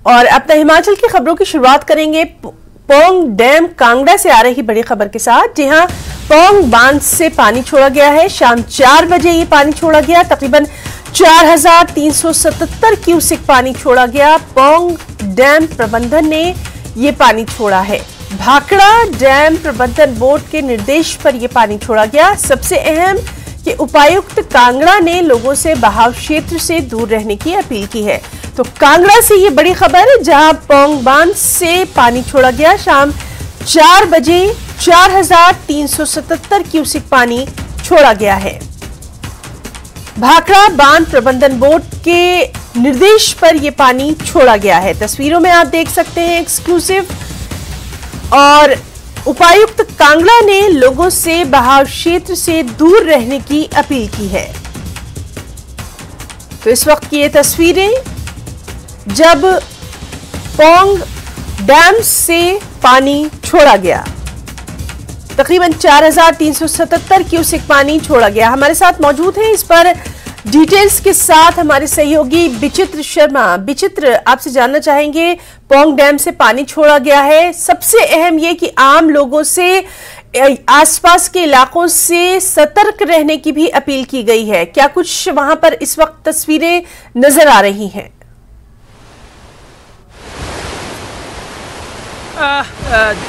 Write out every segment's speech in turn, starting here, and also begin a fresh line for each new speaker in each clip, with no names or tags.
और अपना हिमाचल की खबरों की शुरुआत करेंगे पौंग डैम कांगड़ा से आ रही बड़ी खबर के साथ। जी हां, पौंग बांध से पानी छोड़ा गया है। शाम 4 बजे ये पानी छोड़ा गया। तकरीबन 4377 क्यूसेक पानी छोड़ा गया। पौंग डैम प्रबंधन ने ये पानी छोड़ा है। भाखड़ा डैम प्रबंधन बोर्ड के निर्देश पर यह पानी छोड़ा गया। सबसे अहम कि उपायुक्त कांगड़ा ने लोगों से बहाव क्षेत्र से दूर रहने की अपील की है। तो कांगड़ा से ये बड़ी खबर है, जहां पौंग बांध से पानी छोड़ा गया। शाम 4 बजे 4377 क्यूसेक पानी छोड़ा गया है। भाखड़ा बांध प्रबंधन बोर्ड के निर्देश पर यह पानी छोड़ा गया है। तस्वीरों में आप देख सकते हैं एक्सक्लूसिव। और उपायुक्त कांगड़ा ने लोगों से बहाव क्षेत्र से दूर रहने की अपील की है। तो इस वक्त की ये तस्वीरें जब पौंग डैम से पानी छोड़ा गया। तकरीबन 4377 क्यूसेक पानी छोड़ा गया। हमारे साथ मौजूद हैं इस पर डिटेल्स के साथ हमारे सहयोगी विचित्र शर्मा। विचित्र, आपसे जानना चाहेंगे, पौंग डैम से पानी छोड़ा गया है। सबसे अहम ये कि आम लोगों से आसपास के इलाकों से सतर्क रहने की भी अपील की गई है। क्या कुछ वहां पर इस वक्त तस्वीरें नजर आ रही हैं?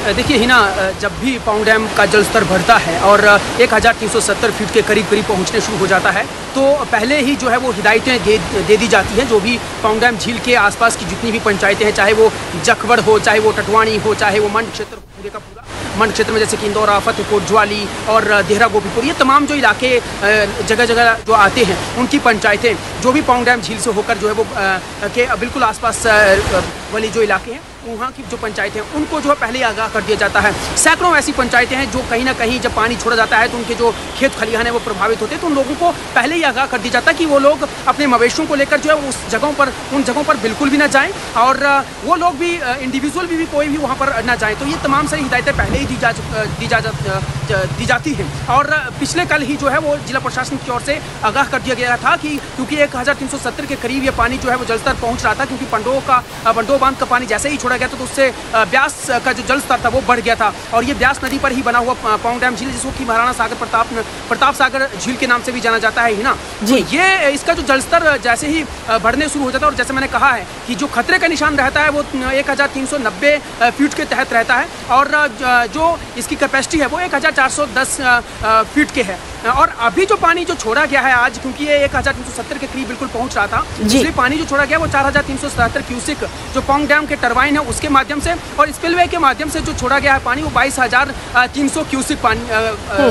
देखिए हिना, जब भी पौंग डैम का जलस्तर बढ़ता है और 1370 फीट के करीब पहुंचने शुरू हो जाता है, तो पहले ही जो है वो हिदायतें दे दी जाती हैं। जो भी पौंग डैम झील के आसपास की जितनी भी पंचायतें हैं, चाहे वो जखवड़ हो, चाहे वो टटवाणी हो, चाहे वो मंड क्षेत्र पूरे का पूरा मंड क्षेत्र में जैसे कि इंदौरा, फतेहपुर, ज्वाली और देहरा गोपीपुर, ये तमाम जो इलाके जगह जगह जो आते हैं, उनकी पंचायतें जो भी पौंग डैम झील से होकर जो है वो के बिल्कुल आसपास वाली जो इलाके हैं, वहाँ की जो पंचायतें हैं, उनको जो है पहले ही आगाह कर दिया जाता है। सैकड़ों ऐसी पंचायतें हैं जो कहीं ना कहीं जब पानी छोड़ा जाता है तो उनके जो खेत खलिहान है वो प्रभावित होते हैं। तो उन लोगों को पहले ही आगाह कर दिया जाता है कि वो लोग अपने मवेशियों को लेकर जो है उन जगहों पर बिल्कुल भी ना जाएं, और वो लोग भी इंडिविजुअल भी कोई भी वहाँ पर ना जाएं। तो ये तमाम सारी हिदायतें पहले ही दी जाती हैं। और पिछले कल ही जो है वो जिला प्रशासन की ओर से आगाह कर दिया गया था कि क्योंकि 1370 के करीब ये पानी जो है वो जलस्तर पहुँच रहा था, क्योंकि पंडो बांध का पानी जैसे ही छोड़ा गया था तो उससे ब्यास का जो जलस्तर था वो बढ़ गया था। और ये ब्यास नदी पर ही बना हुआ पौंग डैम झील, जिसको कि महाराणा सागर प्रताप सागर झील के नाम से भी जाना जाता है ना जी। तो ये इसका जो जलस्तर जैसे ही बढ़ने शुरू हो जाता है, और जैसे मैंने कहा है कि जो खतरे का निशान रहता है वो 1390 फीट के तहत रहता है, और जो इसकी कैपेसिटी है वो 1410 फीट के है। और अभी जो पानी जो छोड़ा गया है आज, क्योंकि ये 1370 के करीब बिल्कुल पहुंच रहा था, इसलिए पानी जो छोड़ा गया वो 4377 क्यूसेक जो पौंग डैम के टरबाइन है उसके माध्यम से और स्पिलवे के माध्यम से जो छोड़ा गया है पानी, वो 22,300 क्यूसेक पानी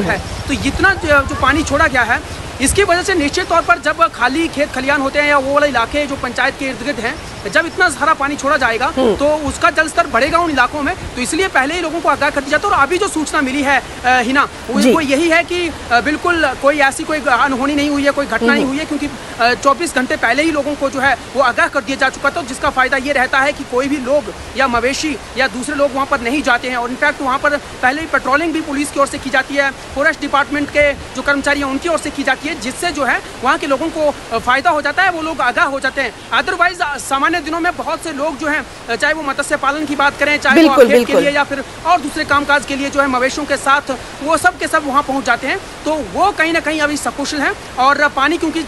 है। तो इतना जो पानी छोड़ा गया है, इसकी वजह से निश्चित तौर पर जब खाली खेत खलियान होते हैं या वो वाले इलाके जो पंचायत के इर्द गिर्द हैं, जब इतना सारा पानी छोड़ा जाएगा तो उसका जलस्तर बढ़ेगा उन इलाकों में। तो इसलिए पहले ही लोगों को आगाह कर दिया जाता है। और अभी जो सूचना मिली है हिना, वो यही है कि बिल्कुल कोई ऐसी कोई अनहोनी नहीं हुई है, कोई घटना नहीं हुई है, क्योंकि 24 घंटे पहले ही लोगों को जो है वो आगाह कर दिया जा चुका था, जिसका फायदा ये रहता है कि कोई भी लोग या मवेशी या दूसरे लोग वहाँ पर नहीं जाते हैं। और इनफैक्ट वहाँ पर पहले ही पेट्रोलिंग भी पुलिस की ओर से की जाती है, फॉरेस्ट डिपार्टमेंट के जो कर्मचारी हैं उनकी ओर से की जाती है, जिससे जो है वहाँ के लोगों को फायदा हो जाता है, वो लोग आगाह हो जाते हैं। अदरवाइज सामान्य दिनों में बहुत से लोग जो हैं, चाहे वो मत्स्य पालन की बात करें, चाहे वो खेत के लिए या फिर और दूसरे कामकाज के लिए जो है मवेशियों के साथ, वो सब के सब वहाँ पहुँच जाते हैं। तो वो कहीं ना कहीं अभी सकुशल हैं। और पानी क्योंकि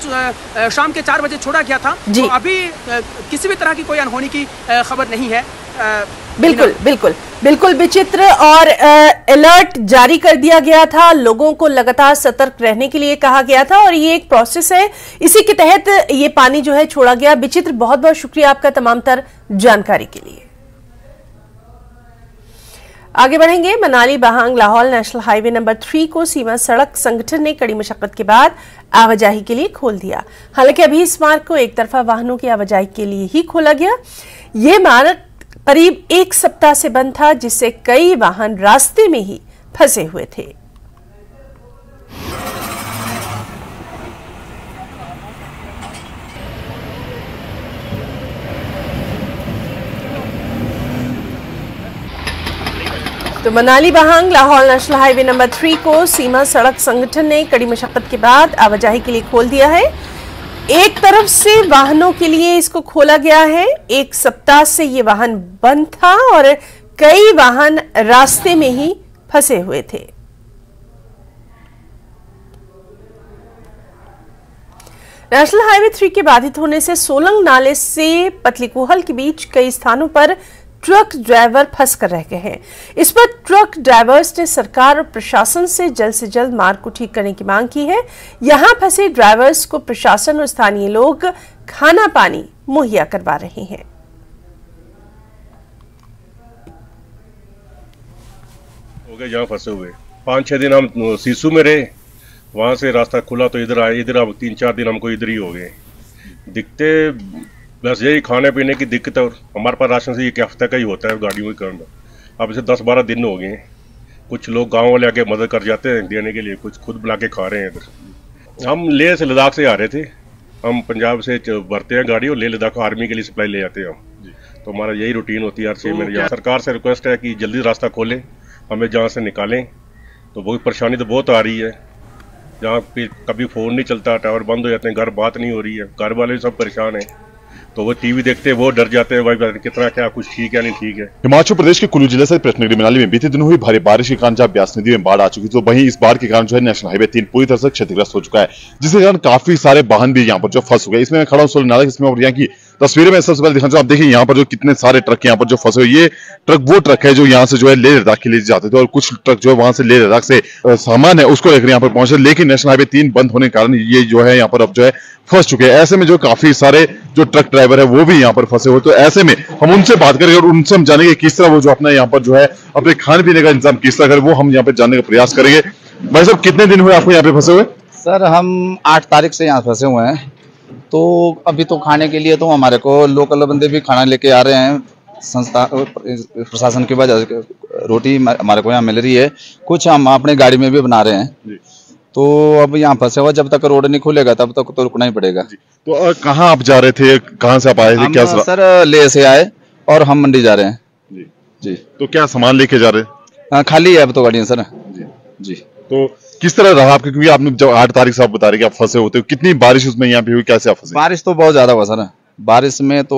शाम के 4 बजे छोड़ा गया था, तो अभी किसी भी तरह की कोई अनहोनी की खबर नहीं है।
बिल्कुल विचित्र। और अलर्ट जारी कर दिया गया था, लोगों को लगातार सतर्क रहने के लिए कहा गया था, और ये एक प्रोसेस है, इसी के तहत ये पानी जो है छोड़ा गया। विचित्र, बहुत बहुत शुक्रिया आपका तमाम तर जानकारी के लिए। आगे बढ़ेंगे। Manali Bahang Lahaul national highway number 3 को सीमा सड़क संगठन ने कड़ी मशक्कत के बाद आवाजाही के लिए खोल दिया। हालांकि अभी इस मार्ग को एक तरफा वाहनों की आवाजाही के लिए ही खोला गया। ये मार्ग करीब 1 सप्ताह से बंद था, जिससे कई वाहन रास्ते में ही फंसे हुए थे। तो Manali Bahang Lahaul national highway number 3 को सीमा सड़क संगठन ने कड़ी मशक्कत के बाद आवाजाही के लिए खोल दिया है। एक तरफ से वाहनों के लिए इसको खोला गया है, एक सप्ताह से ये वाहन बंद था और कई वाहन रास्ते में ही फंसे हुए थे। नेशनल हाईवे 3 के बाधित होने से सोलंग नाले से पतलीकूहल के बीच कई स्थानों पर ट्रक ड्राइवर फंस कर रह गए हैं। इस पर ट्रक ड्राइवर्स ने सरकार और प्रशासन से जल्द मार्ग को ठीक करने की मांग की है। यहां फंसे ड्राइवर्स को प्रशासन और स्थानीय लोग खाना पानी मुहैया करवा रहे हैं।
हो गए जहाँ फंसे हुए 5-6 दिन हम सीसू में रहे, वहाँ से रास्ता खुला तो इधर आए, इधर अब 3-4 दिन हमको इधर ही हो गए। दिखते बस यही खाने पीने की दिक्कत है। हमारे पास राशन से एक हफ्ते का ही होता है गाड़ियों के कारण। अब इसे 10-12 दिन हो गए। कुछ लोग गांव वाले आके मदद कर जाते हैं देने के लिए, कुछ खुद बना के खा रहे हैं। इधर हम लेह से लद्दाख से आ रहे थे, हम पंजाब से भरते हैं गाड़ी और लेह लद्दाख आर्मी के लिए सप्लाई ले जाते हैं हम। तो हमारा यही रूटीन होती है हर चीज़ में। सरकार से रिक्वेस्ट है कि जल्दी रास्ता खोलें, हमें जहाँ से निकालें। तो बहुत परेशानी तो बहुत आ रही है, जहाँ पे कभी फ़ोन नहीं चलता, टावर बंद हो जाते हैं, घर बात नहीं हो रही है, घर वाले सब परेशान हैं। तो वो टीवी देखते हैं, वो डर जाते हैं भाई कितना क्या कुछ ठीक है नहीं ठीक है।
हिमाचल प्रदेश के कुल्लू जिले से कृष्णगिरी मनाली में बीते दिनों हुई भारी बारिश के कारण जहाँ ब्यास नदी में बाढ़ आ चुकी, तो वहीं इस बाढ़ के कारण जो है नेशनल हाईवे 3 पूरी तरह से क्षतिग्रस्त हो चुका है, जिसके कारण काफी सारे वाहन भी यहाँ पर जो फंस गए। इसमें मैं खड़ा हूँ सोलंग नाला, इसमें और यहाँ की तस्वीरें में सबसे पहले दिखाना चाहूँ। आप देखिए यहाँ पर जो कितने सारे ट्रक यहाँ पर जो फंसे हुए, ये ट्रक वो ट्रक है जो यहाँ से जो है लेह लद्दाख के लिए जाते थे, और कुछ ट्रक जो है वहां से लेह लद्दाख से सामान है उसको लेकर यहाँ पर पहुंचे। लेकिन नेशनल हाईवे 3 बंद होने के कारण ये जो है यहाँ पर अब जो है फंस चुके हैं। ऐसे में जो काफी सारे जो ट्रक ड्राइवर है वो भी यहाँ पर फंसे हुए। तो ऐसे में हम उनसे बात करेंगे और उनसे हम जानेंगे किस तरह वो जो अपना यहाँ पर जो है अपने खाने पीने का इंतजाम किस तरह करें, वो हम यहाँ पे जानने का प्रयास करेंगे। भाई साहब, कितने दिन हुए आपको यहाँ पे फंसे हुए?
सर हम 8 तारीख से यहाँ फंसे हुए हैं। तो अभी तो खाने के लिए तो हमारे को लोकल बंदे भी खाना लेके आ रहे हैं, संस्था प्रशासन की वजह से रोटी हमारे को यहाँ मिल रही है, कुछ हम अपने गाड़ी में भी बना रहे हैं। तो अब यहाँ फंसे हुआ, जब तक रोड नहीं खुलेगा तब तक तो रुकना ही पड़ेगा।
तो कहाँ आप जा रहे थे, कहाँ से आप आए थे? क्या
सर लेह से आए और हम मंडी जा रहे हैं। जी।
तो क्या सामान लेके जा रहे हैं?
खाली है अब तो गाड़ी सर। जी।
तो किस तरह रहा आपके, क्योंकि आपने जब 8 तारीख से आप बता रहे कि आप फंसे होते हो, कितनी बारिश उसमें यहाँ पे हुई, कैसे आप फंसे?
बारिश तो बहुत ज्यादा हुआ सर, बारिश में तो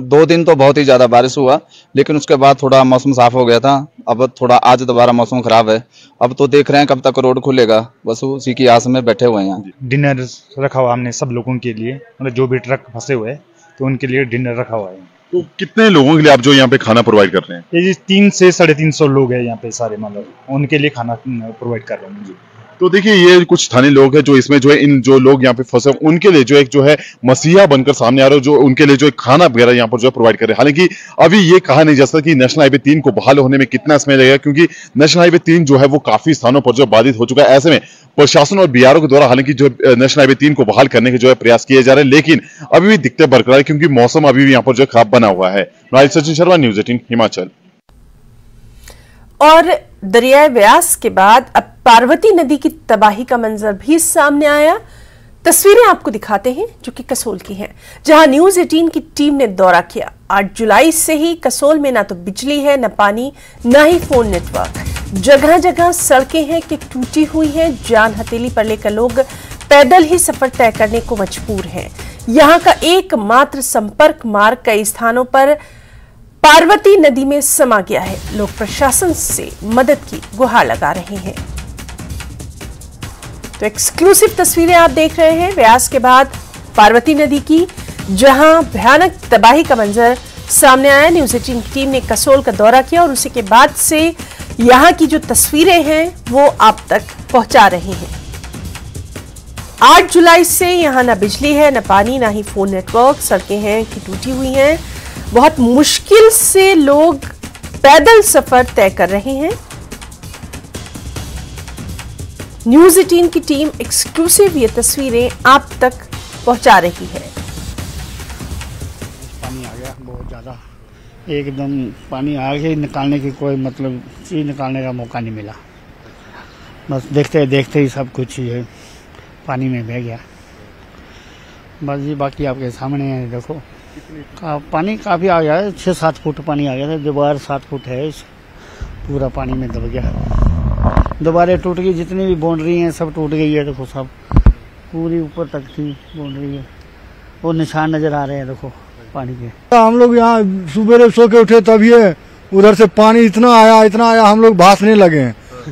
2 दिन तो बहुत ही ज्यादा बारिश हुआ, लेकिन उसके बाद थोड़ा मौसम साफ हो गया था। अब थोड़ा आज दोबारा मौसम खराब है, अब तो देख रहे हैं कब तक रोड खुलेगा, बस उसी की आस में बैठे हुए हैं यहाँ।
डिनर रखा हुआ हमने सब लोगों के लिए, मतलब जो भी ट्रक फंसे हुए तो उनके लिए डिनर रखा हुआ है।
तो कितने लोगों के लिए आप जो यहाँ पे खाना प्रोवाइड कर रहे हैं?
ये 300 से 350 लोग हैं यहाँ पे सारे, मतलब उनके लिए खाना प्रोवाइड कर रहे हैं जी।
तो देखिए ये कुछ स्थानीय लोग हैं जो इसमें जो है इन जो लोग यहाँ पे फंसे उनके लिए जो एक जो है मसीहा बनकर सामने आ रहे हो, जो उनके लिए जो खाना वगैरह यहाँ पर जो है प्रोवाइड कर रहे हैं। हालांकि अभी ये कहा नहीं जा सकता कि नेशनल हाईवे 3 को बहाल होने में कितना समय लगेगा, क्योंकि नेशनल हाईवे 3 जो है वो काफी स्थानों पर जो बाधित हो चुका है। ऐसे में प्रशासन और बीआरओ के द्वारा हालांकि जो नेशनल हाईवे 3 को बहाल करने के जो है प्रयास किए जा रहे हैं, लेकिन अभी भी दिक्कतें बरकरार है, क्योंकि मौसम अभी भी यहाँ पर जो खराब बना हुआ है। सचिन शर्मा, न्यूज़ 18 हिमाचल।
और दरियाए व्यास के बाद अब पार्वती नदी की तबाही का मंजर भी सामने आया। तस्वीरें आपको दिखाते हैं जो कि कसोल की हैं, जहां न्यूज़ 18 की टीम ने दौरा किया। 8 जुलाई से ही कसोल में ना तो बिजली है, न पानी, न ही फोन नेटवर्क। जगह जगह सड़कें हैं कि टूटी हुई हैं, जान हथेली पर लेकर लोग पैदल ही सफर तय करने को मजबूर हैं। यहां का एकमात्र संपर्क मार्ग कई स्थानों पर पार्वती नदी में समा गया है। लोग प्रशासन से मदद की गुहार लगा रहे हैं। तो एक्सक्लूसिव तस्वीरें आप देख रहे हैं व्यास के बाद पार्वती नदी की, जहां भयानक तबाही का मंजर सामने आया। न्यूज़ 18 की टीम ने कसोल का दौरा किया और उसी के बाद से यहां की जो तस्वीरें हैं वो आप तक पहुंचा रहे हैं। 8 जुलाई से यहां ना बिजली है, न पानी, ना ही फोन नेटवर्क। सड़कें हैं कि टूटी हुई हैं। बहुत मुश्किल से लोग पैदल सफर तय कर रहे हैं। न्यूज़ 18 की टीम एक्सक्लूसिव ये तस्वीरें आप तक पहुंचा रही है।
पानी आ गया बहुत ज्यादा, एकदम पानी आ गया, निकालने की कोई मतलब चीज निकालने का मौका नहीं मिला। बस देखते देखते ही सब कुछ ये पानी में बह गया। बस ये बाकी आपके सामने है, देखो पानी काफी आ गया है, 6-7 फुट पानी आ गया था। दीवार 7 फुट है, पूरा पानी में दब गया। दीवारें टूट गई, जितनी भी बाउंड्री हैं सब टूट गई है। देखो सब पूरी ऊपर तक थी बाउंड्री है, वो निशान नजर आ रहे हैं देखो पानी के।
हम लोग यहाँ सुबह सो के उठे तब ये उधर से पानी इतना आया हम लोग भागने लगे।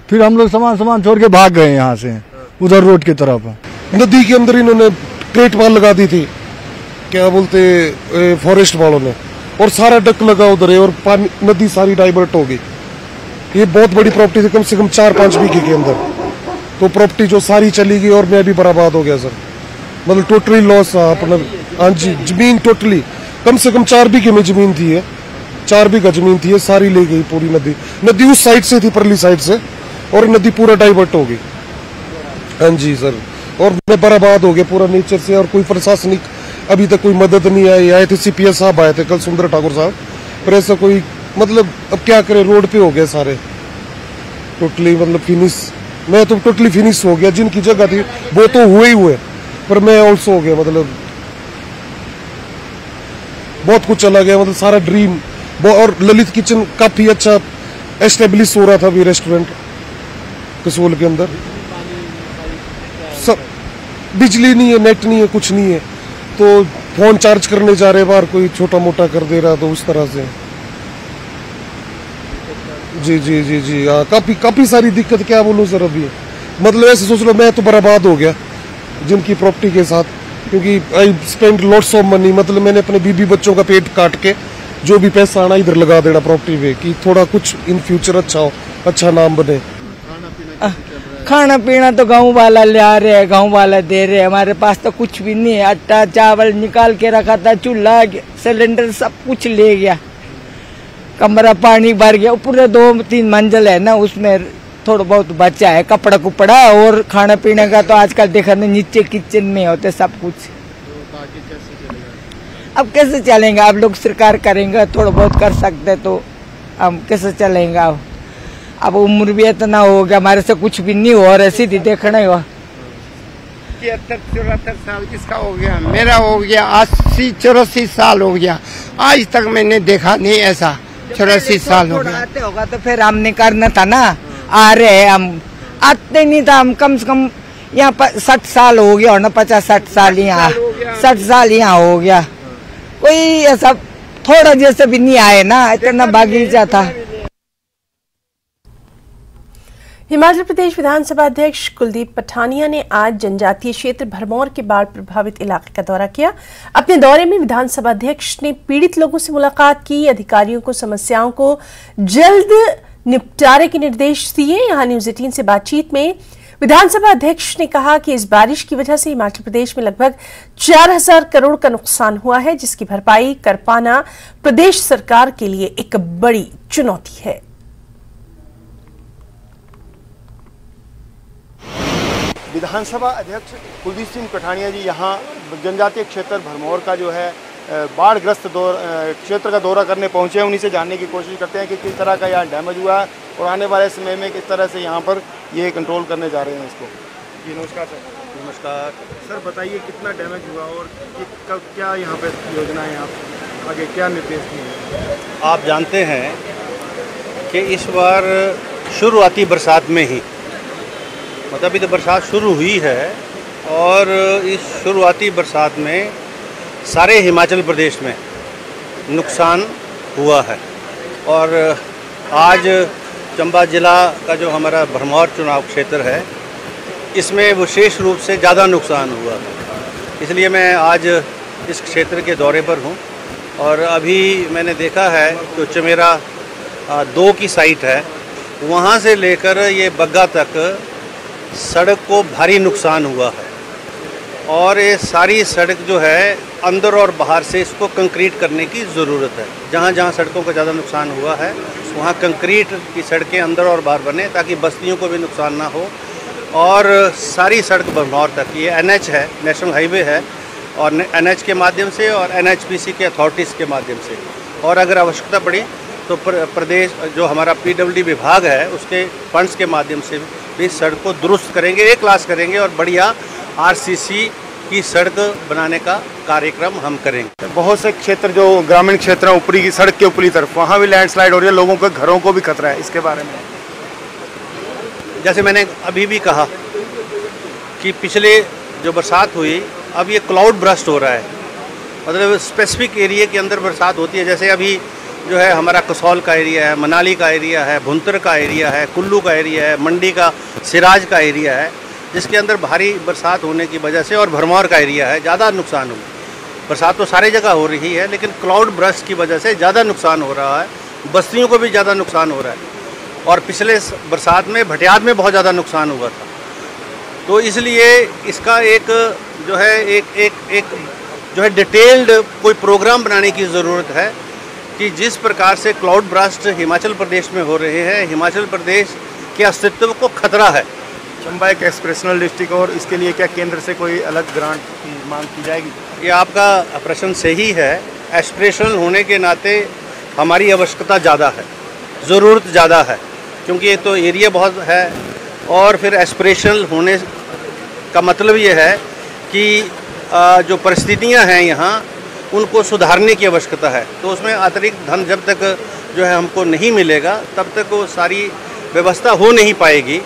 फिर हम लोग सामान छोड़ के भाग गए यहाँ से उधर रोड की तरफ।
नदी के अंदर इन्होंने क्रेट वाल लगा दी थी, क्या बोलते फॉरेस्ट वालों ने, और सारा डक लगा उधर है और पानी नदी सारी डाइवर्ट हो गई। ये बहुत बड़ी प्रॉपर्टी थी, कम से कम 4-5 बीघे के अंदर, तो प्रॉपर्टी जो सारी चली गई और मैं भी बर्बाद हो गया सर। मतलब टोटली लॉस अपना। हाँ जी, जमीन टोटली कम से कम 4 बीघे में जमीन थी, 4 बीघा जमीन थी, सारी ले गई पूरी नदी उस साइड से थी, परली साइड से, और नदी पूरा डाइवर्ट हो गई। हाँ जी सर, और मैं बर्बाद हो गया पूरा नेचर से, और कोई प्रशासनिक अभी तक कोई मदद नहीं आई। आए थे CPS साहब आए थे कल, सुंदर ठाकुर साहब, पर ऐसा कोई मतलब अब क्या करे, रोड पे हो गए सारे टोटली, मतलब फिनिश। मैं तो टोटली फिनिश हो गया, जिनकी जगह थी वो तो हुए पर मैं ऑल्सो हो गया, मतलब बहुत कुछ चला गया, मतलब सारा ड्रीम। और ललित किचन काफी अच्छा एस्टेब्लिश हो रहा था अभी, रेस्टोरेंट कसोल के अंदर। सब बिजली नहीं है, नेट नहीं है, कुछ नहीं है, तो फोन चार्ज करने जा रहे बाहर, कोई छोटा मोटा कर दे रहा, तो उस तरह से। जी हाँ, काफी सारी दिक्कत, क्या बोलूं सर। अभी मतलब ऐसे सोच लो, मैं तो बर्बाद हो गया जिनकी प्रॉपर्टी के साथ, क्योंकि I spend lots of money. मतलब मैंने अपने बीबी बच्चों का पेट काट के जो भी पैसा आना इधर लगा देना प्रॉपर्टी पे, कि थोड़ा कुछ इन फ्यूचर अच्छा हो, अच्छा नाम बने।
खाना पीना तो गांव वाला ले आ रहे हैं, गांव वाला दे रहे हैं, हमारे पास तो कुछ भी नहीं है। आटा चावल निकाल के रखा था, चूल्हा सिलेंडर सब कुछ ले गया, कमरा पानी भर गया। पूरे 2-3 मंजिल है ना, उसमें थोड़ा बहुत बचा है, कपड़ा कुपड़ा और खाना पीने का तो आजकल देखा नहीं, नीचे किचन में होते सब कुछ। अब कैसे चलेंगे, आप लोग सरकार करेंगे, थोड़ा बहुत कर सकते, तो हम कैसे चलेंगे। अब उम्र भी इतना हो गया, हमारे से कुछ भी नहीं हो रहा, सीधी देखना ही हुआ।
73-74 साल किसका हो गया, मेरा हो गया 80-84 साल हो गया, आज तक मैंने देखा नहीं ऐसा। 84 साल हो गया।
आते होगा तो फिर हमने करना था ना, आ रहे हैं हम, आते नहीं था हम। कम से कम यहाँ पर 60 साल हो गया, और ना 50-60 साल यहाँ, 60 साल यहाँ हो गया। कोई ऐसा थोड़ा जैसे भी नहीं आए ना, इतना बागीचा था।
हिमाचल प्रदेश विधानसभा अध्यक्ष कुलदीप पठानिया ने आज जनजातीय क्षेत्र भरमौर के बाढ़ प्रभावित इलाके का दौरा किया। अपने दौरे में विधानसभा अध्यक्ष ने पीड़ित लोगों से मुलाकात की, अधिकारियों को समस्याओं को जल्द निपटारे के निर्देश दिए। यहां न्यूज 18 से बातचीत में विधानसभा अध्यक्ष ने कहा कि इस बारिश की वजह से हिमाचल प्रदेश में लगभग 4000 करोड़ का नुकसान हुआ है, जिसकी भरपाई कर पाना प्रदेश सरकार के लिए एक बड़ी चुनौती है।
विधानसभा अध्यक्ष कुलदीप सिंह पठानिया जी यहाँ जनजातीय क्षेत्र भरमौर का जो है बाढ़ग्रस्त क्षेत्र का दौरा करने पहुँचे हैं। उन्हीं से जानने की कोशिश करते हैं कि किस तरह का यहाँ डैमेज हुआ है और आने वाले समय में किस तरह से यहाँ पर ये कंट्रोल करने जा रहे हैं इसको। जी नमस्कार सर। नमस्कार सर, बताइए कितना डैमेज हुआ और क्या यहाँ पे योजना है, आप आगे क्या निर्देश दिए हैं?
आप जानते हैं कि इस बार शुरुआती बरसात में ही, मतलब अभी तो बरसात शुरू हुई है, और इस शुरुआती बरसात में सारे हिमाचल प्रदेश में नुकसान हुआ है। और आज चंबा ज़िला का जो हमारा भरमौर चुनाव क्षेत्र है, इसमें विशेष रूप से ज़्यादा नुकसान हुआ है। इसलिए मैं आज इस क्षेत्र के दौरे पर हूँ, और अभी मैंने देखा है तो चमेरा 2 की साइट है, वहाँ से लेकर ये बग्गा तक सड़क को भारी नुकसान हुआ है। और ये सारी सड़क जो है अंदर और बाहर से इसको कंक्रीट करने की ज़रूरत है। जहाँ जहाँ सड़कों का ज़्यादा नुकसान हुआ है वहाँ कंक्रीट की सड़कें अंदर और बाहर बने, ताकि बस्तियों को भी नुकसान ना हो। और सारी सड़क भरमौर तक, ये NH है, नेशनल हाईवे है, और NH के माध्यम से और NHPC के अथॉरिटीज़ के माध्यम से, और अगर आवश्यकता पड़ी तो प्रदेश जो हमारा PWD विभाग है उसके फंड्स के माध्यम से भी सड़क को दुरुस्त करेंगे, एक क्लास करेंगे, और बढ़िया RCC की सड़क बनाने का कार्यक्रम हम करेंगे।
बहुत से क्षेत्र जो ग्रामीण क्षेत्र हैं, ऊपरी की सड़क के ऊपरी तरफ, वहाँ भी लैंडस्लाइड हो रही है, लोगों के घरों को भी खतरा है, इसके बारे में?
जैसे मैंने अभी भी कहा कि पिछले जो बरसात हुई, अब ये क्लाउड ब्रस्ट हो रहा है। मतलब स्पेसिफिक एरिया के अंदर बरसात होती है, जैसे अभी जो है हमारा कसौल का एरिया है, मनाली का एरिया है, भुंतर का एरिया है, कुल्लू का एरिया है, मंडी का सिराज का एरिया है, जिसके अंदर भारी बरसात होने की वजह से, और भरमौर का एरिया है, ज़्यादा नुकसान हुआ। बरसात तो सारी जगह हो रही है, लेकिन क्लाउड ब्रस्ट की वजह से ज़्यादा नुकसान हो रहा है, बस्तियों को भी ज़्यादा नुकसान हो रहा है। और पिछले बरसात में भटियात में बहुत ज़्यादा नुकसान हुआ था। तो इसलिए इसका एक जो है एक जो है डिटेल्ड कोई प्रोग्राम बनाने की ज़रूरत है कि जिस प्रकार से क्लाउड ब्रस्ट हिमाचल प्रदेश में हो रहे हैं, हिमाचल प्रदेश के अस्तित्व को खतरा है।
चंबा एक एक्सप्रेशनल डिस्ट्रिक्ट, और इसके लिए क्या केंद्र से कोई अलग ग्रांट की मांग की जाएगी?
ये आपका प्रश्न सही है। एस्पिरेशनल होने के नाते हमारी आवश्यकता ज़्यादा है, ज़रूरत ज़्यादा है, क्योंकि ये तो एरिया बहुत है। और फिर एस्पिरेशनल होने का मतलब ये है कि जो परिस्थितियां हैं यहाँ, उनको सुधारने की आवश्यकता है। तो उसमें अतिरिक्त धन जब तक जो है हमको नहीं मिलेगा, तब तक वो सारी व्यवस्था हो नहीं पाएगी।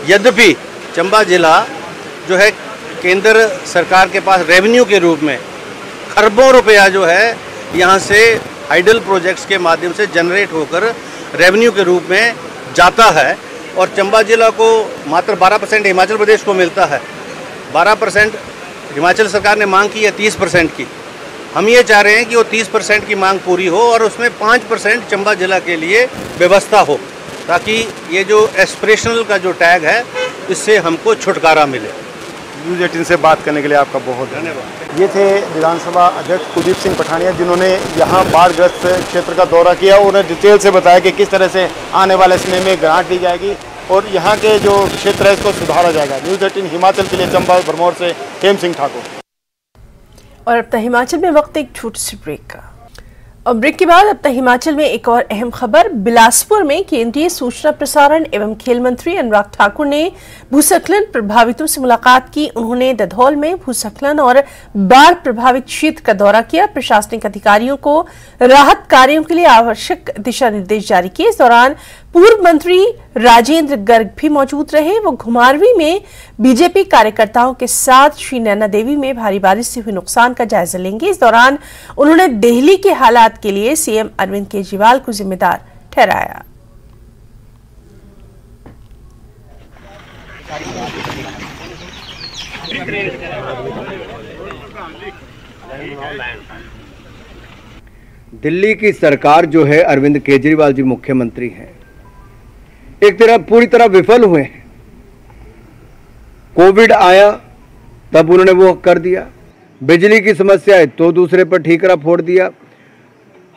यद्यपि चंबा ज़िला जो है केंद्र सरकार के पास रेवेन्यू के रूप में खरबों रुपया जो है यहाँ से हाइडल प्रोजेक्ट्स के माध्यम से जनरेट होकर रेवेन्यू के रूप में जाता है, और चंबा ज़िला को मात्र 12% हिमाचल प्रदेश को मिलता है। 12% हिमाचल सरकार ने मांग की है 30% की। हम ये चाह रहे हैं कि वो 30% की मांग पूरी हो और उसमें 5% चंबा ज़िला के लिए व्यवस्था हो, ताकि ये जो एस्पिरेशनल का जो टैग है, इससे हमको छुटकारा मिले।
न्यूज़ 18 से बात करने के लिए आपका बहुत धन्यवाद। ये थे विधानसभा अध्यक्ष कुलदीप सिंह पठानिया, जिन्होंने यहाँ बाढ़ग्रस्त क्षेत्र का दौरा किया। उन्हें डिटेल से बताया कि किस तरह से आने वाले समय में ग्रांट दी जाएगी और यहाँ के जो क्षेत्र है इसको सुधारा जाएगा। न्यूज़ 18 हिमाचल के लिए चंबा भरमौर से हेम सिंह ठाकुर।
और अब तक हिमाचल में वक्त एक छोटी सी ब्रेक का, और ब्रेक के बाद अब तक हिमाचल में एक और अहम खबर। बिलासपुर में केंद्रीय सूचना प्रसारण एवं खेल मंत्री अनुराग ठाकुर ने भूस्खलन प्रभावितों से मुलाकात की। उन्होंने दधौल में भूस्खलन और बाढ़ प्रभावित क्षेत्र का दौरा किया। प्रशासनिक अधिकारियों को राहत कार्यों के लिए आवश्यक दिशा निर्देश जारी किए। इस दौरान पूर्व मंत्री राजेंद्र गर्ग भी मौजूद रहे। वो घुमारवी में बीजेपी कार्यकर्ताओं के साथ श्री नैना देवी में भारी बारिश से हुए नुकसान का जायजा लेंगे। इस दौरान उन्होंने दिल्ली के हालात के लिए सीएम अरविंद केजरीवाल को जिम्मेदार ठहराया।
दिल्ली की सरकार जो है, अरविंद केजरीवाल जी मुख्यमंत्री हैं, एक तरह पूरी तरह विफल हुए हैं। कोविड आया तब उन्होंने वो कर दिया, बिजली की समस्या है तो दूसरे पर ठीकरा फोड़ दिया।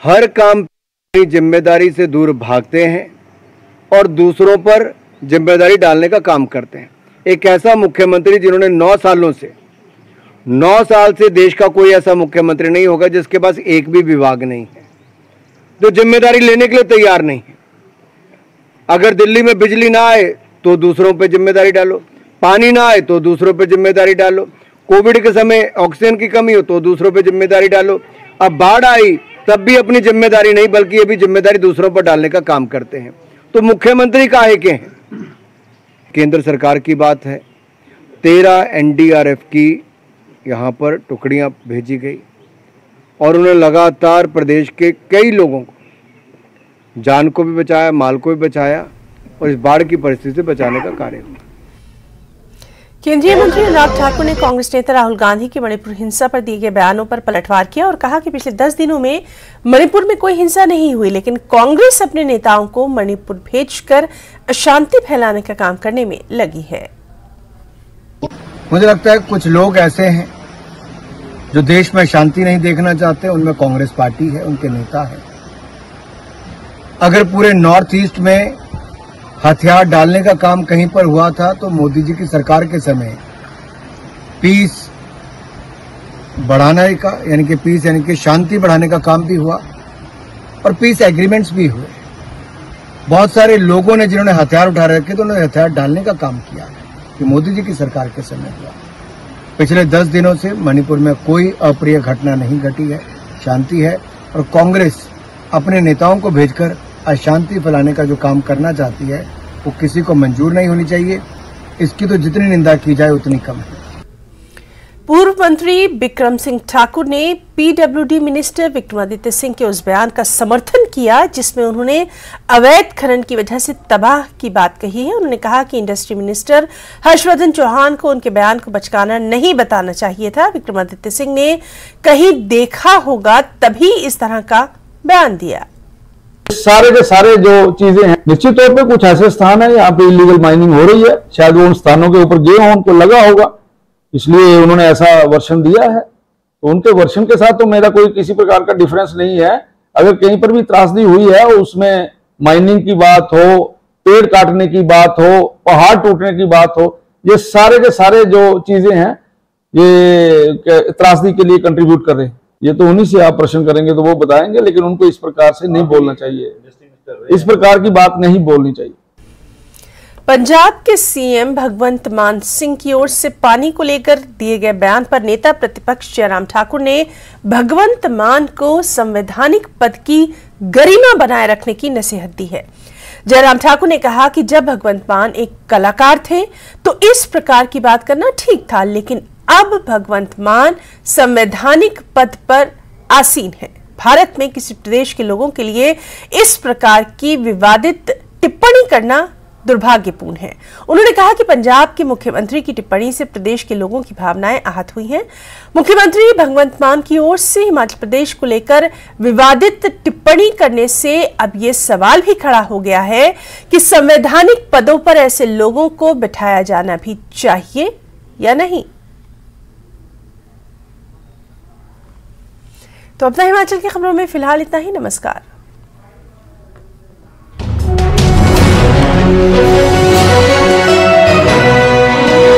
हर काम की जिम्मेदारी से दूर भागते हैं और दूसरों पर जिम्मेदारी डालने का काम करते हैं। एक ऐसा मुख्यमंत्री जिन्होंने 9 साल से देश का कोई ऐसा मुख्यमंत्री नहीं होगा जिसके पास एक भी विभाग नहीं है, जो जिम्मेदारी लेने के लिए तैयार नहीं है। अगर दिल्ली में बिजली ना आए तो दूसरों पे जिम्मेदारी डालो, पानी ना आए तो दूसरों पे जिम्मेदारी डालो, कोविड के समय ऑक्सीजन की कमी हो तो दूसरों पे जिम्मेदारी डालो। अब बाढ़ आई तब भी अपनी जिम्मेदारी नहीं, बल्कि ये भी जिम्मेदारी दूसरों पर डालने का काम करते हैं। तो मुख्यमंत्री काहे के हैं? केंद्र सरकार की बात है, 13 एनडीआरएफ की यहाँ पर टुकड़ियाँ भेजी गई और उन्होंने लगातार प्रदेश के कई लोगों को, जान को भी बचाया, माल को भी बचाया और इस बाढ़ की परिस्थिति से बचाने का कार्य हुआ।
केंद्रीय मंत्री अनुराग ठाकुर ने कांग्रेस नेता राहुल गांधी की मणिपुर हिंसा पर दिए गए बयानों पर पलटवार किया और कहा कि पिछले 10 दिनों में मणिपुर में कोई हिंसा नहीं हुई, लेकिन कांग्रेस अपने नेताओं को मणिपुर भेजकर अशांति फैलाने का काम करने में लगी है।
मुझे लगता है कुछ लोग ऐसे हैं जो देश में शांति नहीं देखना चाहते, उनमें कांग्रेस पार्टी है, उनके नेता है। अगर पूरे नॉर्थ ईस्ट में हथियार डालने का काम कहीं पर हुआ था तो मोदी जी की सरकार के समय पीस बढ़ाने का, यानी कि पीस यानी कि शांति बढ़ाने का काम भी हुआ और पीस एग्रीमेंट्स भी हुए। बहुत सारे लोगों ने जिन्होंने हथियार उठा रखे थे उन्होंने हथियार डालने का काम किया कि मोदी जी की सरकार के समय हुआ। पिछले 10 दिनों से मणिपुर में कोई अप्रिय घटना नहीं घटी है, शांति है और कांग्रेस अपने नेताओं को भेजकर अशांति फैलाने का जो काम करना चाहती है वो किसी को मंजूर नहीं होनी चाहिए। इसकी तो जितनी निंदा की जाए उतनी कम है।
पूर्व मंत्री बिक्रम सिंह ठाकुर ने पीडब्ल्यूडी मिनिस्टर विक्रमादित्य सिंह के उस बयान का समर्थन किया जिसमें उन्होंने अवैध खनन की वजह से तबाह की बात कही है। उन्होंने कहा कि इंडस्ट्री मिनिस्टर हर्षवर्धन चौहान को उनके बयान को बचकाना नहीं बताना चाहिए था। विक्रमादित्य सिंह ने कहीं देखा होगा तभी इस तरह का बयान दिया।
सारे के सारे जो चीजें हैं, निश्चित तौर पे कुछ ऐसे स्थान है यहाँ पे इलीगल माइनिंग हो रही है, शायद वो उन स्थानों के ऊपर गए हों, उनको लगा होगा, इसलिए उन्होंने ऐसा वर्षन दिया है। तो उनके वर्षन के साथ तो मेरा कोई किसी प्रकार का डिफरेंस नहीं है। अगर कहीं पर भी त्रासदी हुई है, उसमें माइनिंग की बात हो, पेड़ काटने की बात हो, पहाड़ टूटने की बात हो, ये सारे के सारे जो चीजें हैं ये त्रासदी के लिए कंट्रीब्यूट कर रहे हैं। ये तो उन्हीं से आप प्रश्न करेंगे तो वो बताएंगे, लेकिन उनको इस प्रकार से नहीं बोलना चाहिए, इस प्रकार की बात नहीं बोलनी चाहिए।
पंजाब के सीएम भगवंत मान सिंह की ओर से पानी को लेकर दिए गए बयान पर नेता प्रतिपक्ष जयराम ठाकुर ने भगवंत मान को संवैधानिक पद की गरिमा बनाए रखने की नसीहत दी है। जयराम ठाकुर ने कहा कि जब भगवंत मान एक कलाकार थे तो इस प्रकार की बात करना ठीक था, लेकिन अब भगवंत मान संवैधानिक पद पर आसीन है। भारत में किसी प्रदेश के लोगों के लिए इस प्रकार की विवादित टिप्पणी करना दुर्भाग्यपूर्ण है। उन्होंने कहा कि पंजाब के मुख्यमंत्री की टिप्पणी से प्रदेश के लोगों की भावनाएं आहत हुई हैं। मुख्यमंत्री भगवंत मान की ओर से हिमाचल प्रदेश को लेकर विवादित टिप्पणी करने से अब यह सवाल भी खड़ा हो गया है कि संवैधानिक पदों पर ऐसे लोगों को बिठाया जाना भी चाहिए या नहीं। तो अपना हिमाचल की खबरों में फिलहाल इतना ही। नमस्कार।